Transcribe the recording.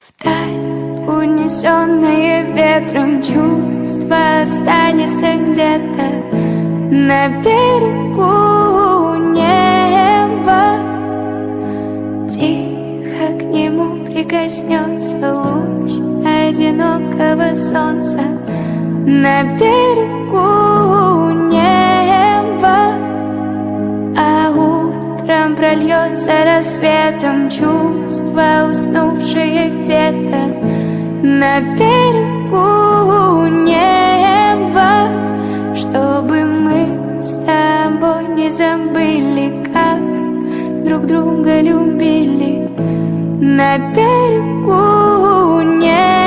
Вдаль, унесенное ветром чувство останется где-то на берегу неба. Тихо к нему прикоснется луч одинокого солнца на берегу неба. А утром прольется рассветом чувство, уснувшее где-то на берегу неба. Чтобы мы с тобой не забыли, как друг друга любили на берегу неба.